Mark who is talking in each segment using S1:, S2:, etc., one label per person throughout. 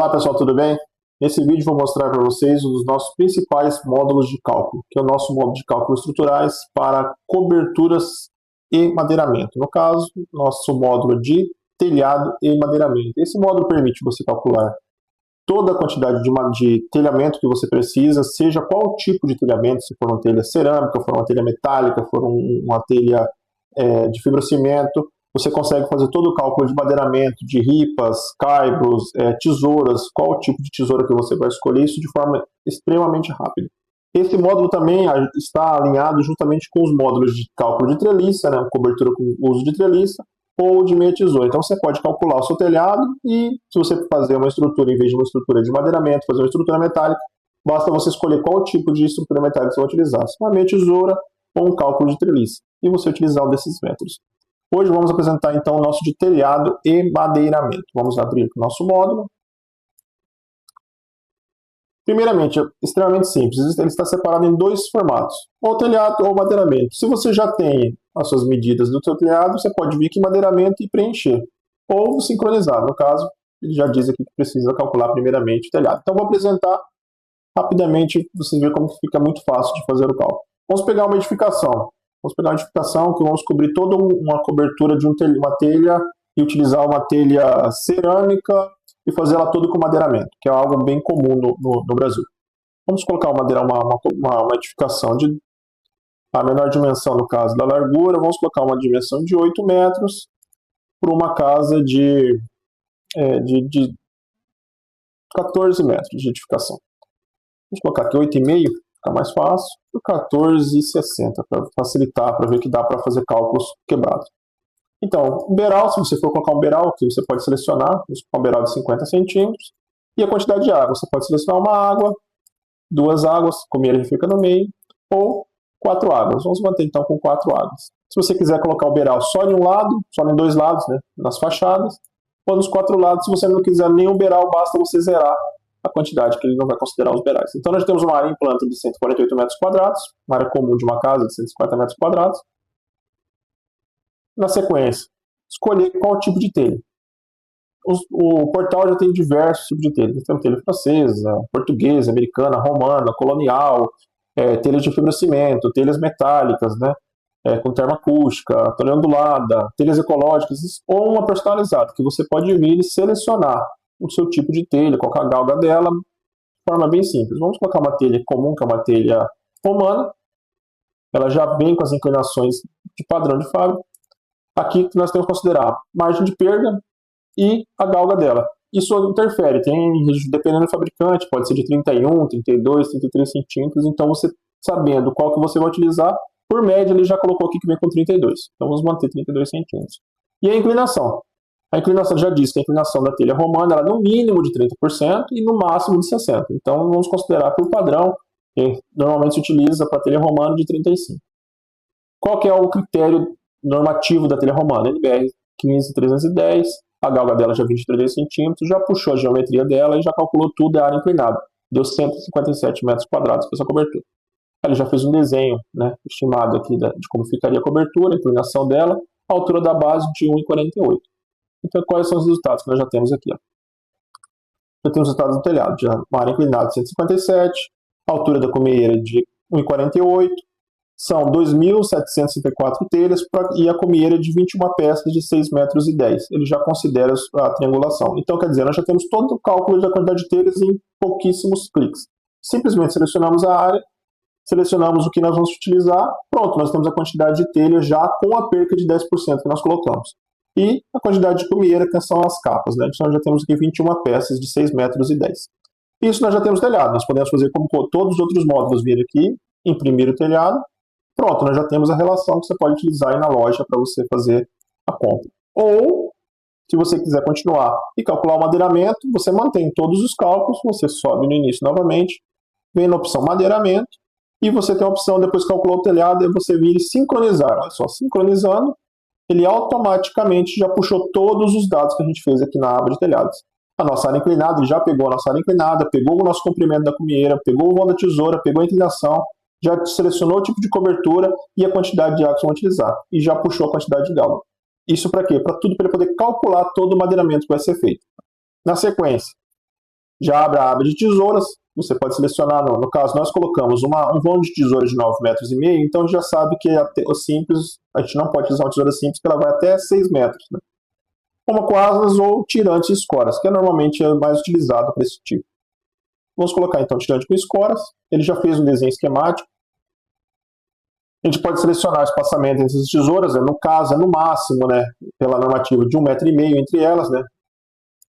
S1: Olá pessoal, tudo bem? Nesse vídeo vou mostrar para vocês um dos nossos principais módulos de cálculo, que é o nosso módulo de cálculos estruturais para coberturas e madeiramento. No caso, nosso módulo de telhado e madeiramento. Esse módulo permite você calcular toda a quantidade de telhamento que você precisa, seja qual tipo de telhamento, se for uma telha cerâmica, for uma telha metálica, for uma telha de fibrocimento. Você consegue fazer todo o cálculo de madeiramento, de ripas, caibros, tesouras, qual tipo de tesoura que você vai escolher, isso de forma extremamente rápida. Esse módulo também está alinhado juntamente com os módulos de cálculo de treliça, né, cobertura com uso de treliça, ou de meia tesoura. Então você pode calcular o seu telhado e se você fazer uma estrutura, em vez de uma estrutura de madeiramento, fazer uma estrutura metálica, basta você escolher qual tipo de estrutura metálica você vai utilizar, se uma meia tesoura ou um cálculo de treliça, e você utilizar um desses métodos. Hoje vamos apresentar então o nosso de telhado e madeiramento. Vamos abrir o nosso módulo. Primeiramente, é extremamente simples, ele está separado em dois formatos, ou telhado ou madeiramento. Se você já tem as suas medidas do seu telhado, você pode vir aqui em madeiramento e preencher, ou sincronizar. No caso, ele já diz aqui que precisa calcular primeiramente o telhado. Então vou apresentar rapidamente, vocês verem como fica muito fácil de fazer o cálculo. Vamos pegar uma edificação. Vamos pegar uma edificação que vamos cobrir toda uma cobertura de uma telha e utilizar uma telha cerâmica e fazer ela toda com madeiramento, que é algo bem comum no Brasil. Vamos colocar uma edificação de a menor dimensão, no caso da largura, vamos colocar uma dimensão de 8 metros para uma casa de 14 metros de edificação. Vamos colocar aqui 8,5. Fica mais fácil, por 14,60 para facilitar, para ver que dá para fazer cálculos quebrados. Então, um beiral, se você for colocar um beiral, que você pode selecionar, um beiral de 50 centímetros, e a quantidade de água, você pode selecionar uma água, duas águas, como ele fica no meio, ou 4 águas. Vamos manter então com 4 águas. Se você quiser colocar o beiral só de um lado, só em dois lados, né, nas fachadas, ou nos 4 lados, se você não quiser nenhum beiral, basta você zerar a quantidade que ele não vai considerar os beirais. Então nós temos uma área em planta de 148 metros quadrados, uma área comum de uma casa de 150 metros quadrados. Na sequência, escolher qual tipo de telha. O portal já tem diversos tipos de telha. Tem telha francesa, portuguesa, americana, romana, colonial, telhas de fibrocimento, telhas metálicas, né, com termoacústica, telha ondulada, telhas ecológicas, ou uma personalizada, que você pode vir e selecionar o seu tipo de telha, colocar a galga dela, de forma bem simples. Vamos colocar uma telha comum, que é uma telha romana. Ela já vem com as inclinações de padrão de fábrica. Aqui nós temos que considerar margem de perda e a galga dela. Isso interfere, dependendo do fabricante, pode ser de 31, 32, 33 centímetros. Então, você sabendo qual que você vai utilizar, por média ele já colocou aqui que vem com 32. Então, vamos manter 32 centímetros. E a inclinação? A inclinação já diz que a inclinação da telha romana ela é no mínimo de 30% e no máximo de 60%. Então, vamos considerar por padrão, que normalmente se utiliza para a telha romana de 35%. Qual que é o critério normativo da telha romana? NBR 15310, a galga dela já é 23 centímetros, já puxou a geometria dela e já calculou tudo a área inclinada. Deu 157 metros quadrados para essa cobertura. Ele já fez um desenho, né, estimado aqui de como ficaria a cobertura, a inclinação dela, a altura da base de 1,48. Então, quais são os resultados que nós já temos aqui? Já temos os resultados do telhado, já uma área inclinada de 157, a altura da comieira de 1,48, são 2.764 telhas e a comieira de 21 peças de 6,10 metros. Ele já considera a triangulação. Então, quer dizer, nós já temos todo o cálculo da quantidade de telhas em pouquíssimos cliques. Simplesmente selecionamos a área, selecionamos o que nós vamos utilizar, pronto, nós temos a quantidade de telha já com a perca de 10% que nós colocamos. E a quantidade de comieira, que são as capas, né? Então, nós já temos aqui 21 peças de 6,10 metros. Isso nós já temos telhado. Nós podemos fazer como todos os outros módulos, vir aqui, imprimir o telhado. Pronto, nós já temos a relação que você pode utilizar aí na loja para você fazer a compra. Ou, se você quiser continuar e calcular o madeiramento, você mantém todos os cálculos, você sobe no início novamente, vem na opção madeiramento, e você tem a opção, depois que calculou o telhado, é você vir e sincronizar. Olha só, sincronizando, ele automaticamente já puxou todos os dados que a gente fez aqui na aba de telhados. A nossa área inclinada, ele já pegou a nossa área inclinada, pegou o nosso comprimento da comieira, pegou o vão da tesoura, pegou a inclinação, já selecionou o tipo de cobertura e a quantidade de água que vão utilizar. E já puxou a quantidade de galga. Isso para quê? Para tudo, para ele poder calcular todo o madeiramento que vai ser feito. Na sequência, Já abre a aba de tesouras, você pode selecionar, no caso nós colocamos um vão de tesoura de 9,5 metros, então já sabe que o simples, a gente não pode usar uma tesoura simples, porque ela vai até 6 metros. Né? Como com asas ou tirantes e escoras, que normalmente é mais utilizado para esse tipo. Vamos colocar então tirante com escoras, ele já fez um desenho esquemático. A gente pode selecionar o espaçamento entre as tesouras, no caso é no máximo, né, pela normativa de 1,5 m entre elas, né,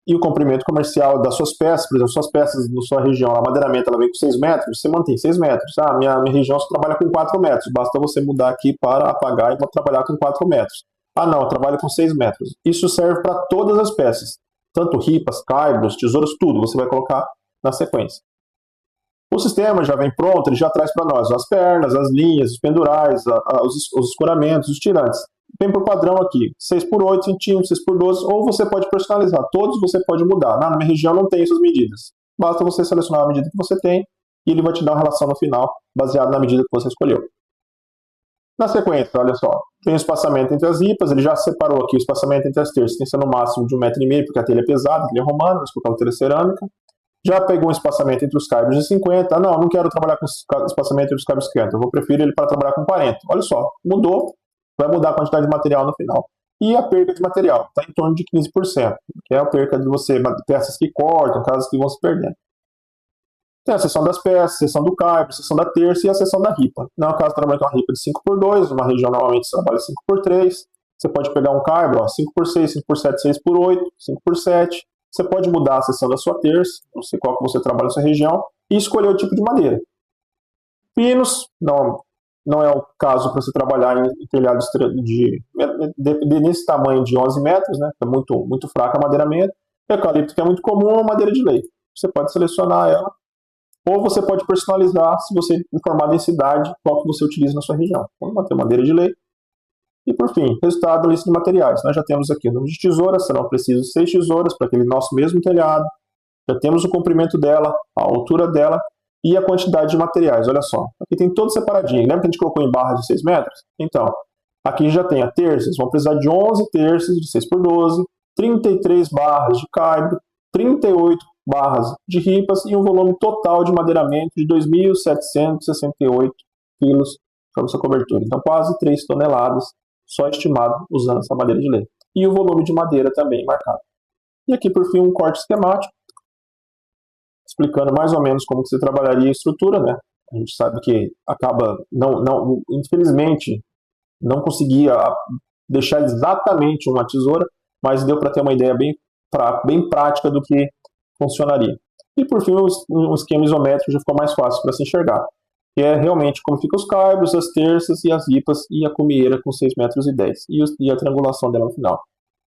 S1: e o comprimento comercial das suas peças, por exemplo, suas peças na sua região, a madeiramento ela vem com 6 metros, você mantém 6 metros. Minha região só trabalha com 4 metros, basta você mudar aqui para apagar e vou trabalhar com 4 metros. Não, eu trabalho com 6 metros. Isso serve para todas as peças, tanto ripas, caibros, tesouras, tudo, você vai colocar na sequência. O sistema já vem pronto, ele já traz para nós as pernas, as linhas, os pendurais, os escoramentos, os tirantes. Vem por padrão aqui, 6 por 8 centímetros, 6 por 12, ou você pode personalizar, todos você pode mudar. Na minha região não tem essas medidas. Basta você selecionar a medida que você tem e ele vai te dar uma relação no final, baseado na medida que você escolheu. Na sequência, olha só, tem o espaçamento entre as ripas, ele já separou aqui o espaçamento entre as terças, tem que ser no máximo de 1,5 m, porque a telha é pesada, a telha é romana, mas colocar a telha cerâmica. Já pegou um espaçamento entre os caibros de 50, não quero trabalhar com espaçamento entre os caibros de 50, eu vou preferir ele para trabalhar com 40. Olha só, mudou, vai mudar a quantidade de material no final. E a perda de material, está em torno de 15%, que é a perda de você, peças que cortam, casas que vão se perdendo. Tem a seção das peças, a seção do caibro, a seção da terça e a seção da ripa. No caso, trabalha com uma ripa de 5x2, numa região normalmente você trabalha 5x3, você pode pegar um caibro, 5x6, 5x7, 6x8, 5x7, você pode mudar a seção da sua terça, não sei qual que você trabalha na sua região, e escolher o tipo de madeira. Pinos, não é o caso para você trabalhar em telhados nesse tamanho de 11 metros, né? É muito, muito fraca a madeiramento. Eucalipto, que é muito comum, é madeira de lei. Você pode selecionar ela, ou você pode personalizar, se você informar a densidade, qual que você utiliza na sua região. Vamos manter madeira de lei. E por fim, resultado da lista de materiais. Nós já temos aqui o número de tesouras, serão precisas 6 tesouras para aquele nosso mesmo telhado. Já temos o comprimento dela, a altura dela e a quantidade de materiais. Olha só, aqui tem todo separadinho. Lembra que a gente colocou em barras de 6 metros? Então, aqui já tem a terças, vão precisar de 11 terças de 6 por 12, 33 barras de caibro, 38 barras de ripas e um volume total de madeiramento de 2.768 quilos para sua cobertura. Então, quase 3 toneladas, só estimado usando essa madeira de lei. E o volume de madeira também marcado. E aqui, por fim, um corte esquemático, explicando mais ou menos como que você trabalharia a estrutura, né? A gente sabe que acaba, infelizmente, não conseguia deixar exatamente uma tesoura, mas deu para ter uma ideia bem prática do que funcionaria. E por fim, um esquema isométrico já ficou mais fácil para se enxergar, que é realmente como ficam os caibros, as terças e as ripas e a cumieira com 6,10 metros e a triangulação dela no final.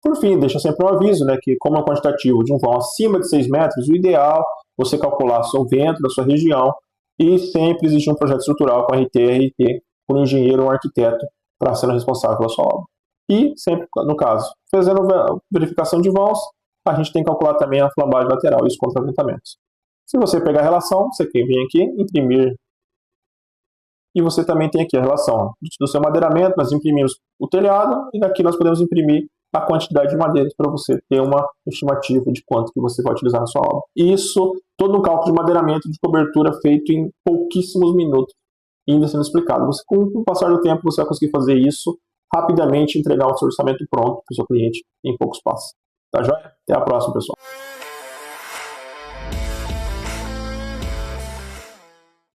S1: Por fim, deixa sempre um aviso, né, que como é um quantitativo de um vão acima de 6 metros, o ideal é você calcular o vento da sua região e sempre existe um projeto estrutural com RT, por um engenheiro ou um arquiteto para ser responsável pela sua obra. E sempre, no caso, fazendo verificação de vãos, a gente tem que calcular também a flambagem lateral e os contraventamentos. Se você pegar a relação, você vem aqui, imprimir, e você também tem aqui a relação do seu madeiramento, nós imprimimos o telhado, e daqui nós podemos imprimir a quantidade de madeiras para você ter uma estimativa de quanto que você vai utilizar na sua obra. Isso, todo um cálculo de madeiramento de cobertura feito em pouquíssimos minutos, ainda sendo explicado. Com o passar do tempo, você vai conseguir fazer isso rapidamente, entregar o seu orçamento pronto para o seu cliente em poucos passos. Tá joia? Até a próxima, pessoal.